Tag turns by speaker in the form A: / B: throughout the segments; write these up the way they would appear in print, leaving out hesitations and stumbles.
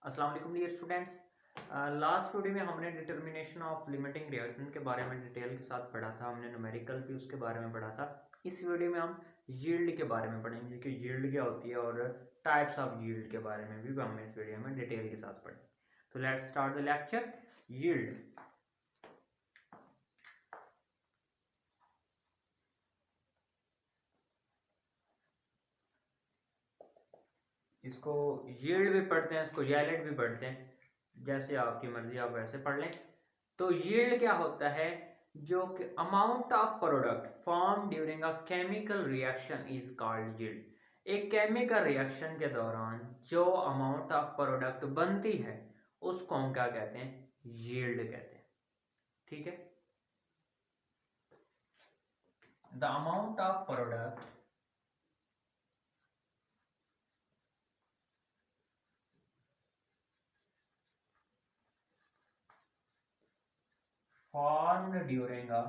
A: अस्सलाम वालेकुम dear students. Last video में हमने डिटर्मिनेशन ऑफ लिमिटिंग रिएक्टेंट के बारे में डिटेल के साथ पढ़ा था। हमने न्यूमेरिकल भी उसके बारे में पढ़ा था। इस वीडियो में हम यील्ड के बारे में पढ़ेंगे कि यील्ड क्या होती है और टाइप्स ऑफ यील्ड के बारे में भी हमने इस वीडियो में डिटेल के साथ पढ़े। तो let's start the lecture. Yield, इसको यील्ड भी पढ़ते हैं, इसको यील्ड भी पढ़ते हैं, जैसे आपकी मर्जी, आप वैसे पढ़ लें। तो यील्ड क्या होता है? जो कि amount of product form during a chemical reaction is called yield. एक केमिकल रिएक्शन के दौरान जो अमाउंट ऑफ प्रोडक्ट बनती है उसको हम क्या कहते हैं? यील्ड कहते हैं। ठीक है, the amount of product formed during a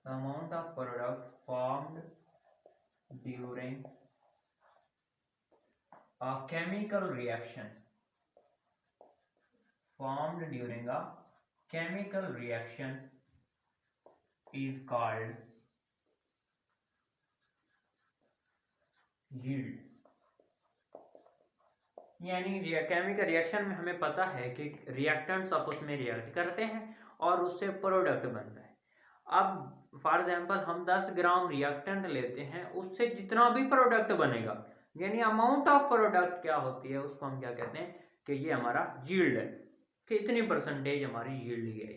A: the amount of product formed during a chemical reaction formed during a chemical reaction is called yield। यानी केमिकल रिएक्शन में हमें पता है कि रिएक्टेंट्स आपस में रिएक्ट करते हैं और उससे प्रोडक्ट बनता है। अब फॉर एग्जांपल हम 10 ग्राम रिएक्टेंट लेते हैं, उससे जितना भी प्रोडक्ट बनेगा यानी अमाउंट ऑफ प्रोडक्ट क्या होती है उसको हम क्या कहते हैं कि ये हमारा यील्ड है, कि इतनी परसेंटेज हमारी यील्ड है।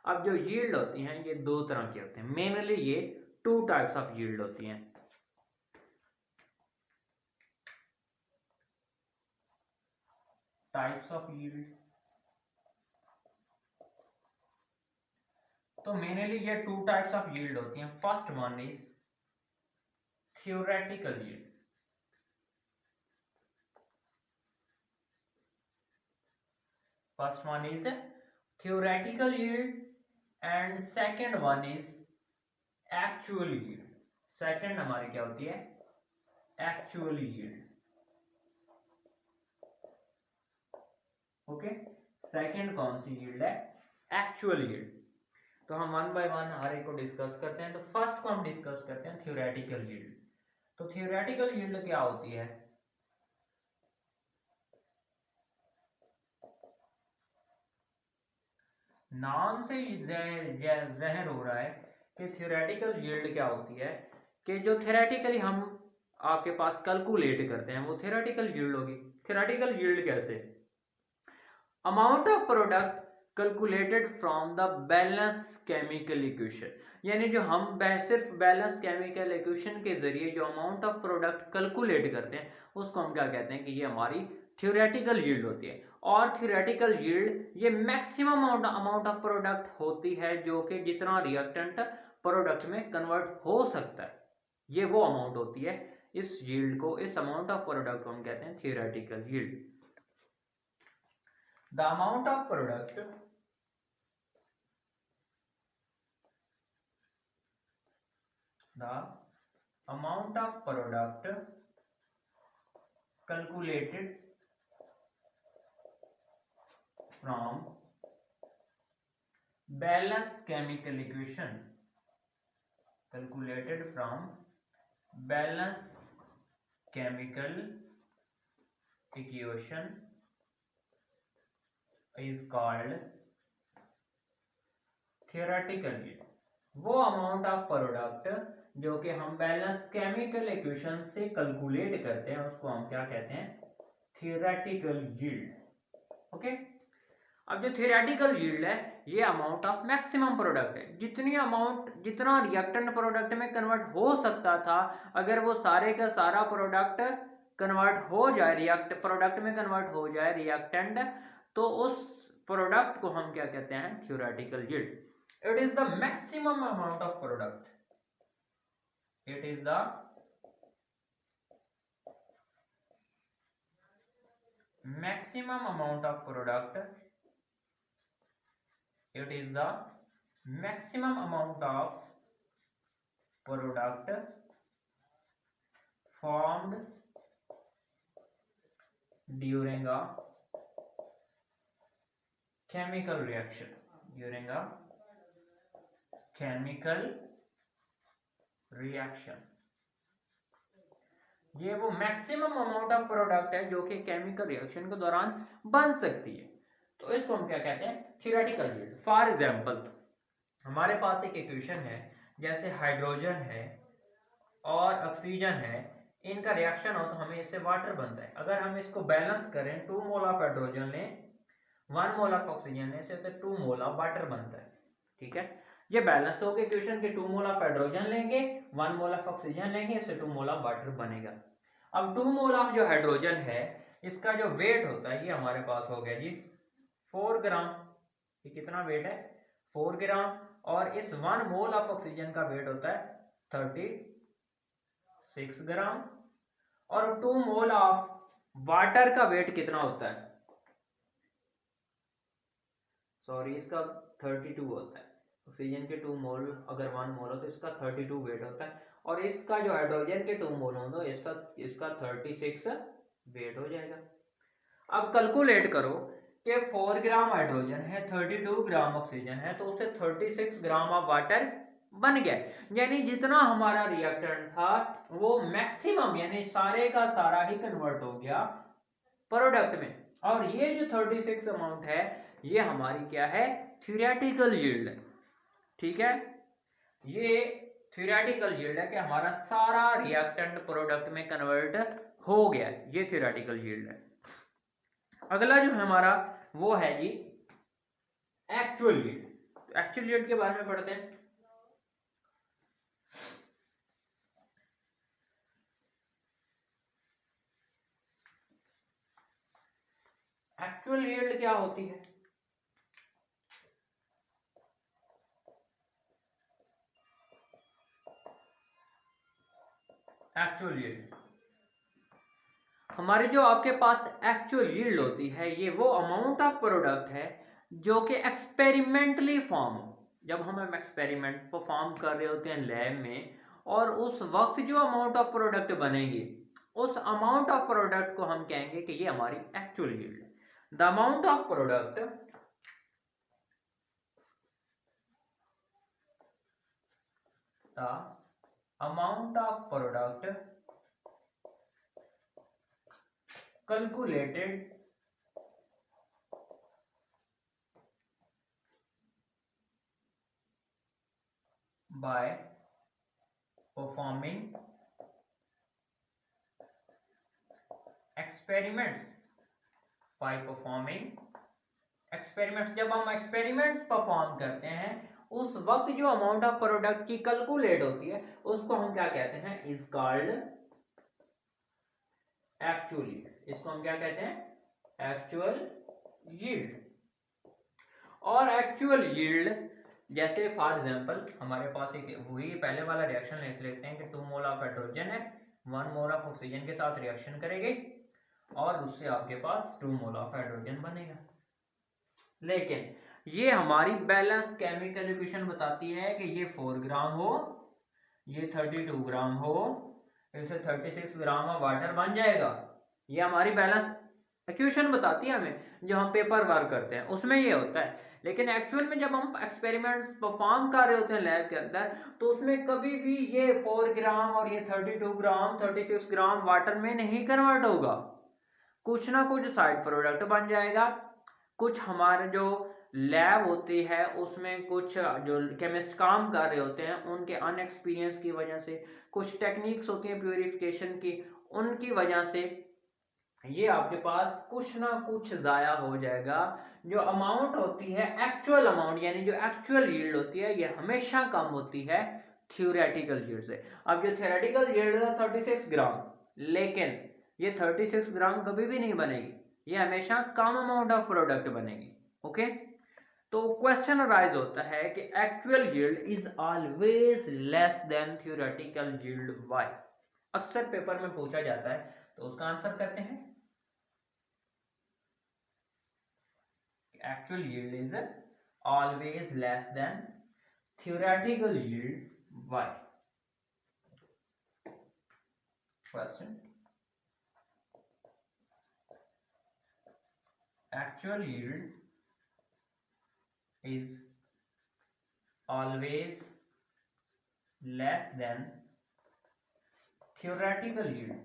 A: अब जो यील्ड होती हैं ये दो तरह की होती हैं, मेनली ये टू टाइप्स ऑफ यील्ड होती हैं। टाइप्स ऑफ यील्ड, तो मेनली ये टू टाइप्स ऑफ यील्ड होती हैं। First one is theoretical yield. First one is theoretical yield and second one is actual yield। Second हमारी क्या होती है? actual yield। ओके, सेकंड कौन सी yield है? actual yield। तो हम वन बाय वन हर एक को डिस्कस करते हैं। तो फर्स्ट को हम डिस्कस करते हैं theoretical yield। तो theoretical yield क्या होती है? नाम से ही जहर हो रहा है कि थ्योरेटिकल यील्ड क्या होती है, कि जो थ्योरेटिकली हम आपके पास कैलकुलेट करते हैं वो थ्योरेटिकल यील्ड होगी। थ्योरेटिकल यील्ड कैसे? Amount of product calculated from the balance chemical equation. यानी जो हम सिर्फ बैलेंस केमिकल इक्वेशन के जरिए जो अमाउंट ऑफ प्रोडक्ट कैलकुलेट करते हैं उसको हम क्या कहते हैं कि ये हमारी थ्योरेटिकल यील्ड होती है। और थ्योरेटिकल यील्ड ये मैक्सिमम अमाउंट ऑफ प्रोडक्ट होती है जो कि जितना रिएक्टेंट प्रोडक्ट में कन्वर्ट हो सकता है, ये वो अमाउंट होती है। इस यील्ड को, इस अमाउंट ऑफ प्रोडक्ट को हम कहते हैं theoretical yield. the amount of product the amount of product calculated from balance chemical equation, calculated from balance chemical equation is called theoretical yield। वो अमाउंट ऑफ प्रोडक्ट जो कि हम बैलेंस केमिकल इक्वेशन से calculate करते हैं उसको हम क्या कहते हैं? Theoretical yield. ओके, अब जो थियोरेटिकल यील्ड है ये अमाउंट ऑफ मैक्सिमम प्रोडक्ट है। जितनी अमाउंट, जितना रिएक्टेंट प्रोडक्ट में कन्वर्ट हो सकता था, अगर वो सारे का सारा प्रोडक्ट कन्वर्ट हो जाए, रिएक्ट प्रोडक्ट में कन्वर्ट हो जाए रिएक्टेंट, तो उस प्रोडक्ट को हम क्या कहते हैं? Theoretical yield. It is the maximum amount of product, it is the maximum amount of product, it is the maximum amount of product formed during a chemical reaction, during a chemical reaction. ये वो maximum amount of product है जो कि chemical reaction के दौरान बन सकती है। तो इसको हम क्या कहते हैं, थ्योरेटिकल यील्ड। फॉर एग्जांपल हमारे पास एक इक्वेशन है, जैसे हाइड्रोजन है और ऑक्सीजन है, इनका रिएक्शन हो तो हमें इससे वाटर बनता है। अगर हम इसको बैलेंस करें, 2 मोल ऑफ हाइड्रोजन लें, 1 मोल ऑफ ऑक्सीजन लें, इससे 2 मोल ऑफ वाटर बनता है। ठीक है, ये बैलेंस हो गया इक्वेशन के 2 मोल ऑफ हाइड्रोजन लेंगे, 1 मोल ऑफ ऑक्सीजन लेंगे, इससे 2 मोल ऑफ वाटर बनेगा। अब 2 मोल ऑफ जो हाइड्रोजन है, इसका जो वेट होता है, ये हमारे पास हो गया जी 4 ग्राम। ये कितना वेट है, 4 ग्राम। और इस 1 मोल ऑफ ऑक्सीजन का वेट होता है 36 ग्राम। और 2 मोल ऑफ वाटर का वेट कितना होता है, सॉरी इसका 32 होता है। ऑक्सीजन के 2 मोल अगर 1 मोल हो तो इसका 32 वेट होता है, और इसका जो हाइड्रोजन के 2 मोल हो तो इसका 36 वेट हो जाएगा। अब कैलकुलेट करो कि 4 ग्राम हाइड्रोजन है, 32 ग्राम ऑक्सीजन है, तो उससे 36 ग्राम ऑफ वाटर बन गया। यानी जितना हमारा रिएक्टेंट था वो मैक्सिमम, यानी सारे का सारा ही कन्वर्ट हो गया प्रोडक्ट में। और ये जो 36 अमाउंट है, ये हमारी क्या है, थ्योरेटिकल यील्ड है। ठीक है, ये थ्योरेटिकल यील्ड है कि हमारा सारा रिएक्टेंट प्रोडक्ट में कन्वर्ट हो गया, ये थ्योरेटिकल यील्ड है। अगला जो हमारा वो है जी एक्चुअल यील्ड। एक्चुअल यील्ड के बारे में पढ़ते हैं। एक्चुअल यील्ड क्या होती है, एक्चुअल यील्ड हमारी जो आपके पास एक्चुअल यील्ड होती है, ये वो अमाउंट ऑफ प्रोडक्ट है जो कि एक्सपेरिमेंटली फॉर्म हो। जब हम एक्सपेरिमेंट परफॉर्म कर रहे होते हैं लैब में, और उस वक्त जो अमाउंट ऑफ प्रोडक्ट बनेगी, उस अमाउंट ऑफ प्रोडक्ट को हम कहेंगे कि ये हमारी एक्चुअल यील्ड है। The amount of product, the amount of product calculated by performing experiments, by performing experiments। जब हम एक्सपेरिमेंट्स परफॉर्म करते हैं, उस वक्त जो अमाउंट ऑफ प्रोडक्ट की कैलकुलेट होती है, उसको हम क्या कहते हैं, इज कॉल्ड एक्चुअल यील्ड। इसको हम क्या कहते हैं, एक्चुअल यील्ड। और एक्चुअल यील्ड जैसे फॉर एग्जांपल हमारे पास एक वही पहले वाला रिएक्शन लिख लेते हैं कि 2 मोल ऑफ हाइड्रोजन है, 1 मोल ऑफ ऑक्सीजन के साथ रिएक्शन करेंगे, और उससे आपके पास 2 मोल ऑफ हाइड्रोजन बनेगा। लेकिन ये हमारी बैलेंस केमिकल इक्वेशन बताती है कि ये 4 ग्राम हो, ये 32 ग्राम हो, इससे 36 ग्राम ऑफ वाटर बन जाएगा। ये हमारी बैलेंस इक्वेशन बताती है हमें, जो हम पेपर वर्क करते हैं उसमें ये होता है। लेकिन एक्चुअल में जब हम एक्सपेरिमेंट्स परफॉर्म कर रहे होते हैं लैब के अंदर, तो उसमें कभी भी ये 4 ग्राम और ये 32 ग्राम 36 ग्राम वाटर में नहीं कन्वर्ट होगा। कुछ ना कुछ साइड प्रोडक्ट बन जाएगा। कुछ हमारे जो लैब होती है उसमें कुछ जो केमिस्ट काम कर रहे होते हैं, उनके अनएक्सपीरियंस की वजह से, कुछ टेक्निक्स होती हैं प्यूरिफिकेशन की, उनकी वजह से ये आपके पास कुछ ना कुछ जाया हो जाएगा। जो अमाउंट होती है एक्चुअल अमाउंट, यानी जो एक्चुअल यील्ड होती है, ये हमेशा कम होती है थ्योरेटिकल यील्ड से। अब जो थ्योरेटिकल यील्ड है 36 ग्राम, लेकिन ये 36 ग्राम कभी भी नहीं बनेगी, ये हमेशा कम अमाउंट ऑफ प्रोडक्ट बनेगी। ओके, तो क्वेश्चन अराइज होता है कि actual yield is always less than theoretical yield, why. अक्सर पेपर में पूछा जाता है, तो उसका आंसर करते हैं, actual yield is always less than theoretical yield. Why? Question. actual yield is always less than theoretical yield।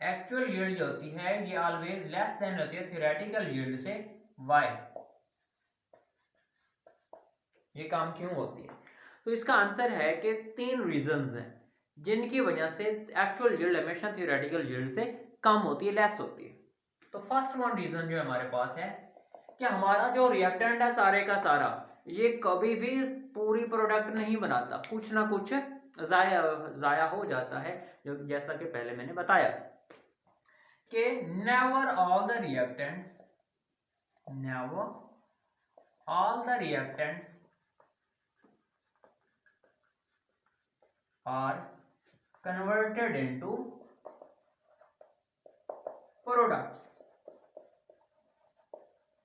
A: Actual yield जो होती है ये ऑलवेज लेस देन होती है थ्योरेटिकल यील्ड से। वाई, ये काम क्यों होती है? तो इसका आंसर है कि 3 रीजंस हैं जिनकी वजह से एक्चुअल यील्ड हमेशा थ्योरेटिकल यील्ड से कम होती है, लेस होती है। तो फर्स्ट वन रीजन जो हमारे पास है कि हमारा जो रिएक्टेंट है सारे का सारा ये कभी भी पूरी प्रोडक्ट नहीं बनाता, कुछ ना कुछ जाया हो जाता है, जो जैसा कि पहले मैंने बताया कि never all the reactants are converted into products।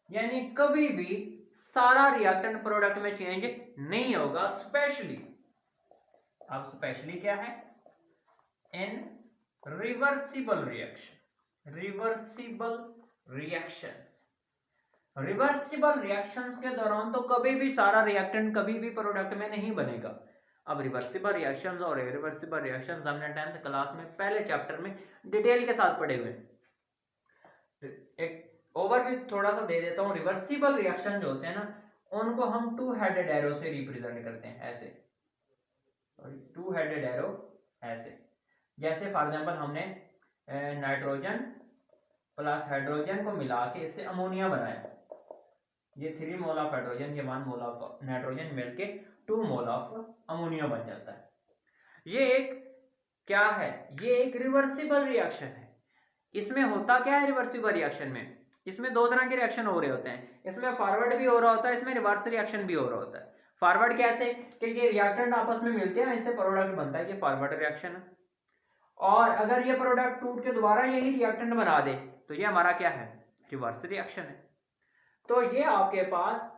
A: यानी कभी भी सारा रिएक्टेंट प्रोडक्ट में चेंज नहीं होगा। स्पेशली, अब स्पेशली क्या है? इन रिवर्सिबल रिएक्शंस के दौरान तो कभी भी सारा रिएक्टेंट कभी भी प्रोडक्ट में नहीं बनेगा। अब रिवर्सिबल रिएक्शंस और इरिवर्सिबल रिएक्शंस हमने 10th क्लास में पहले चैप्टर में डिटेल के साथ पढ़े हुए। एक ओवरव्यू थोड़ा सा दे देता हूं। रिवर्सिबल रिएक्शन जो होते हैं ना, उनको हम 2 हेडेड एरो से रिप्रेजेंट करते हैं, ऐसे 2 हेडेड एरो ऐसे। जैसे फॉर एग्जांपल हमने नाइट्रोजन प्लस हाइड्रोजन को मिला के इससे अमोनिया बनाया, ये 3 मोल ऑफ हाइड्रोजन, ये 1 मोल ऑफ नाइट्रोजन मिलके 2 मोल ऑफ अमोनिया बन जाता है। ये एक क्या है? ये एक रिवर्सिबल रिएक्शन है। इसमें होता क्या है रिवर्सिबल रिएक्शन में? इसमें 2 तरह के रिएक्शन हो रहे होते हैं। इसमें फॉरवर्ड भी हो रहा होता है, इसमें रिवर्स रिएक्शन भी हो रहा होता है। फॉरवर्ड कैसे? कि ये रिएक्टेंट आपस में मिलते हैं, इससे प्रोडक्ट बनता है, ये फॉरवर्ड रिएक्शन है। और अगर ये प्रोडक्ट टूट के दोबारा यही रिएक्टेंट बना दे तो ये हमारा क्या है? रिवर्स रिएक्शन है। तो ये आपके पास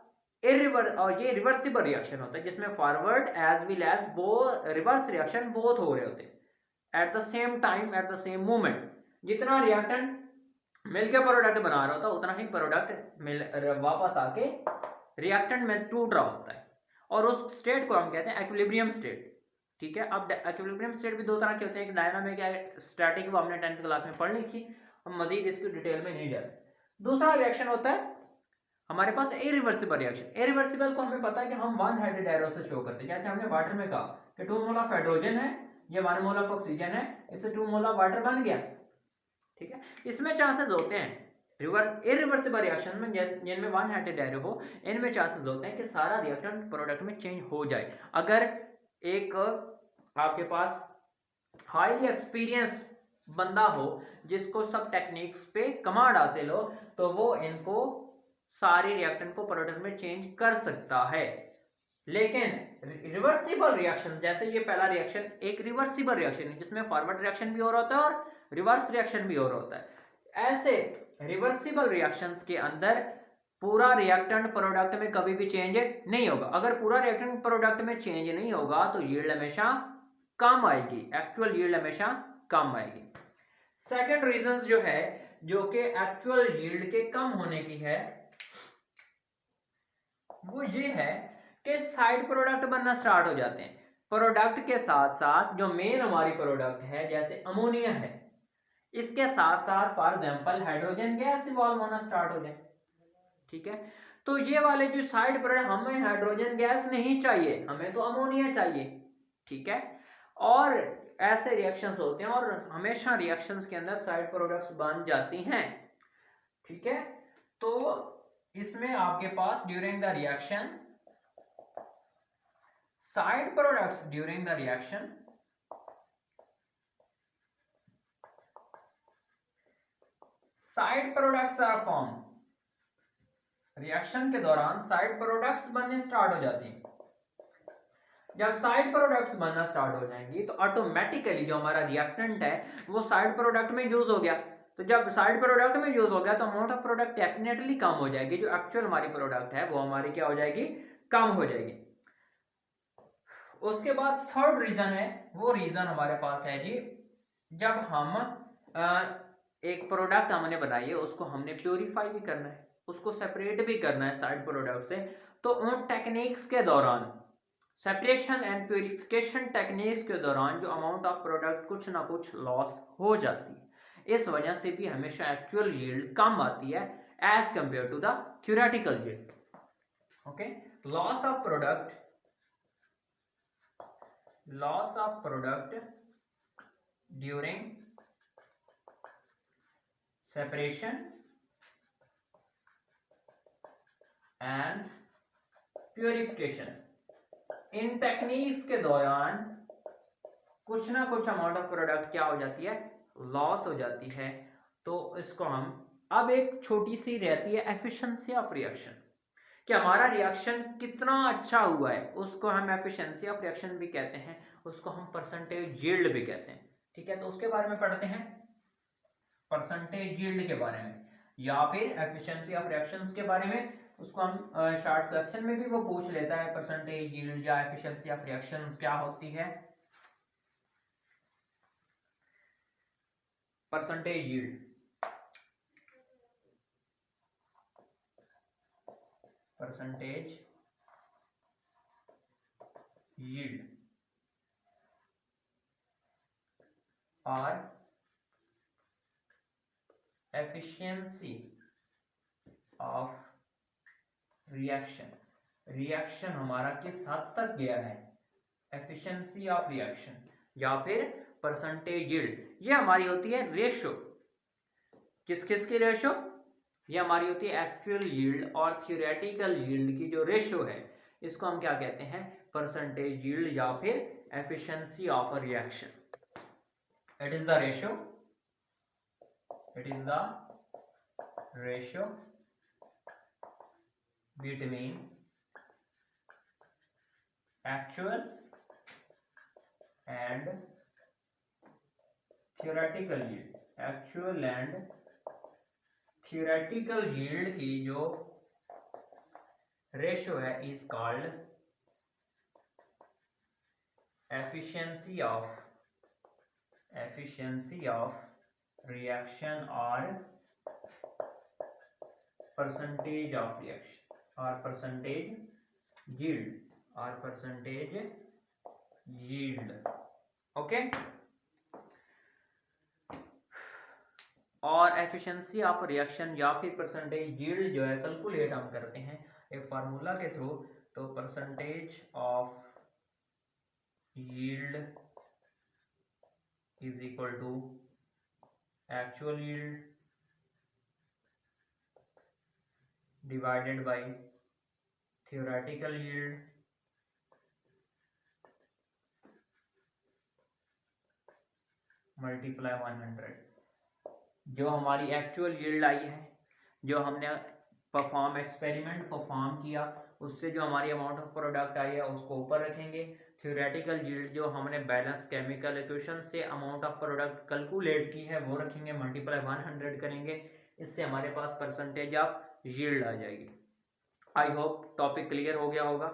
A: ये रिवर्सिबल रिएक्शन होता है जिसमें forward as well as reverse reaction both हो रहे होते हैं at the same time, at the same moment. जितना रिएक्टेंट मिलके प्रोडक्ट बना रहा होता है उतना ही प्रोडक्ट वापस आके रिएक्टेंट में टूट रहा होता है, और उस स्टेट को हम कहते हैं इक्विलिब्रियम स्टेट। ठीक है। अब इक्विलिब्रियम स्टेट भी 2 तरह के होते हैं, एक डायनामिक है, स्टैटिक, वो हमने 10th क्लास में पढ़ ली थी, हम मजीद इसकी डिटेल में नहीं जाते। दूसरा रिएक्शन होता है हमारे पास इरिवर्सिबल रिएक्शन। इरिवर्सिबल को हमें पता है कि हम 1 हेडेड एरो से शो करते हैं। जैसे हमने वाटर में कहा कि 2 मोल ऑफ हाइड्रोजन है, ये 1 मोल ऑफ ऑक्सीजन है, इससे 2 मोल ऑफ वाटर बन गया। ठीक है। इसमें चांसेस होते हैं इरिवर्सिबल रिएक्शन में जिनमें 1 हेडेड एरो हो, इनमें चांसेस होते हैं कि सारा रिएक्टेंट प्रोडक्ट में चेंज हो जाए। अगर एक आपके पास हाईली एक्सपीरियंस्ड बंदा हो जिसको सब टेक्निक्स पे कमांड हासिल हो, तो वो इनको सारे रिएक्टेंट को प्रोडक्ट में चेंज कर सकता है। लेकिन रिवर्सिबल रिएक्शन, जैसे ये पहला रिएक्शन एक रिवर्सिबल रिएक्शन है जिसमें फॉरवर्ड रिएक्शन भी हो रहा होता है और रिवर्स रिएक्शन भी हो रहा होता है। ऐसे रिवर्सिबल रिएक्शंस के अंदर पूरा रिएक्टेंट प्रोडक्ट में कभी भी चेंज नहीं होगा। अगर पूरा रिएक्टेंट प्रोडक्ट में चेंज नहीं होगा तो यील्ड हमेशा कम आएगी, एक्चुअल यील्ड हमेशा कम आएगी। सेकंड रीजन जो है जो कि एक्चुअल यील्ड के कम होने की है, वो ये है कि साइड प्रोडक्ट बनना स्टार्ट हो जाते हैं। प्रोडक्ट के साथ साथ जो मेन हमारी प्रोडक्ट है जैसे अमोनिया है, इसके साथ साथ for example hydrogen gas evolve होना स्टार्ट हो जाए। ठीक है। तो ये वाले जो साइड प्रोडक्ट, हमें हाइड्रोजन गैस नहीं चाहिए, हमें तो अमोनिया चाहिए। ठीक है। और ऐसे रिएक्शंस होते हैं और हमेशा रिएक्शंस के अंदर साइड प्रोडक्ट्स बन जाती हैं। ठीक है। तो इसमें आपके पास during the reaction side products during the reaction side products are form. Reaction के दौरान साइड प्रोडक्ट्स बनने स्टार्ट हो जाती हैं। जब साइड प्रोडक्ट्स बनना स्टार्ट हो जाएंगी तो ऑटोमेटिकली जो हमारा रिएक्टेंट है वो साइड प्रोडक्ट में यूज हो गया। तो जब साइड प्रोडक्ट में यूज हो गया तो amount of product definitely come हो जाएगी। जो एक्चुअल हमारी प्रोडक्ट है वो हमारी क्या हो जाएगी? कम हो जाएगी। उसके बाद थर्ड रीजन है, वो रीजन हमारे पास है जी, जब हम एक प्रोडक्ट हमने बनाई है, उसको हमने प्योरीफाई भी करना है, उसको सेपरेट भी करना है साइड प्रोडक्ट से। तो उन टेक्निक्स के दौरान, सेपरेशन एंड प्योरिफिकेशन टेक्निक्स के दौरान जो अमाउंट ऑफ प्रोडक्ट कुछ ना कुछ लॉस हो जाती है। इस वजह से भी हमेशा एक्चुअल यील्ड कम आती है as compared to the theoretical yield. Okay, loss of product, loss of product during separation and purification, इन टेक्निक्स के दौरान कुछ ना कुछ अमाउंट ऑफ प्रोडक्ट क्या हो जाती है, लॉस हो जाती है। तो इसको हम, अब एक छोटी सी रहती है एफिशिएंसी ऑफ रिएक्शन, कि हमारा रिएक्शन कितना अच्छा हुआ है, उसको हम एफिशिएंसी ऑफ रिएक्शन भी कहते हैं, उसको हम परसेंटेज यील्ड भी कहते हैं। ठीक है, तो उसके बारे में पढ़ते हैं, परसेंटेज यील्ड के बारे में या फिर एफिशिएंसी ऑफ रिएक्शंस के बारे में। उसको हम शॉर्ट क्वेश्चन में भी वो पूछ लेता है, परसेंटेज यील्ड या एफिशिएंसी ऑफ रिएक्शंस क्या होती है। परसेंटेज यील्ड, परसेंटेज यील्ड और एफिशिएंसी ऑफ रिएक्शन, रिएक्शन हमारा किस हद तक गया है, एफिशिएंसी ऑफ रिएक्शन या फिर परसेंटेज यील्ड, ये हमारी होती है रेशो। किस किस की रेशो, ये हमारी होती है एक्चुअल यील्ड और थ्योरेटिकल यील्ड की जो रेशो है, इसको हम क्या कहते हैं, परसेंटेज यील्ड या फिर efficiency of reaction. It is the ratio, it is the ratio between actual and theoretical yield, actual and theoretical yield की जो रेशो है is called efficiency of reaction or percentage of reaction or percentage yield okay. और efficiency of reaction या फिर percentage yield जो है calculate हम करते हैं एक फार्मूला के थ्रू। तो percentage of yield is equal to actual yield divided by theoretical yield multiply 100। जो हमारी एक्चुअल यील्ड आई है, जो हमने एक्सपेरिमेंट परफॉर्म किया, उससे जो हमारी अमाउंट ऑफ प्रोडक्ट आई है उसको ऊपर रखेंगे। थ्योरेटिकल यील्ड जो हमने बैलेंस केमिकल इक्वेशन से अमाउंट ऑफ प्रोडक्ट कैलकुलेट की है वो रखेंगे, मल्टीप्लाई 100 करेंगे, इससे हमारे पास परसेंटेज ऑफ यील्ड आ जाएगी। आई होप टॉपिक क्लियर हो गया होगा।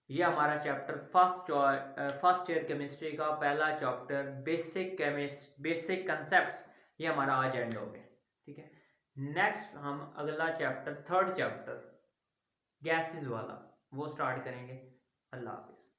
A: ये हमारा चैप्टर फर्स्ट ईयर केमिस्ट्री का पहला चैप्टर बेसिक कंसेप्ट्स, ये हमारा आज एंड हो गया। ठीक है, नेक्स्ट हम अगला चैप्टर थर्ड चैप्टर गैसेस वाला वो स्टार्ट करेंगे। अल्लाह हाफिज़।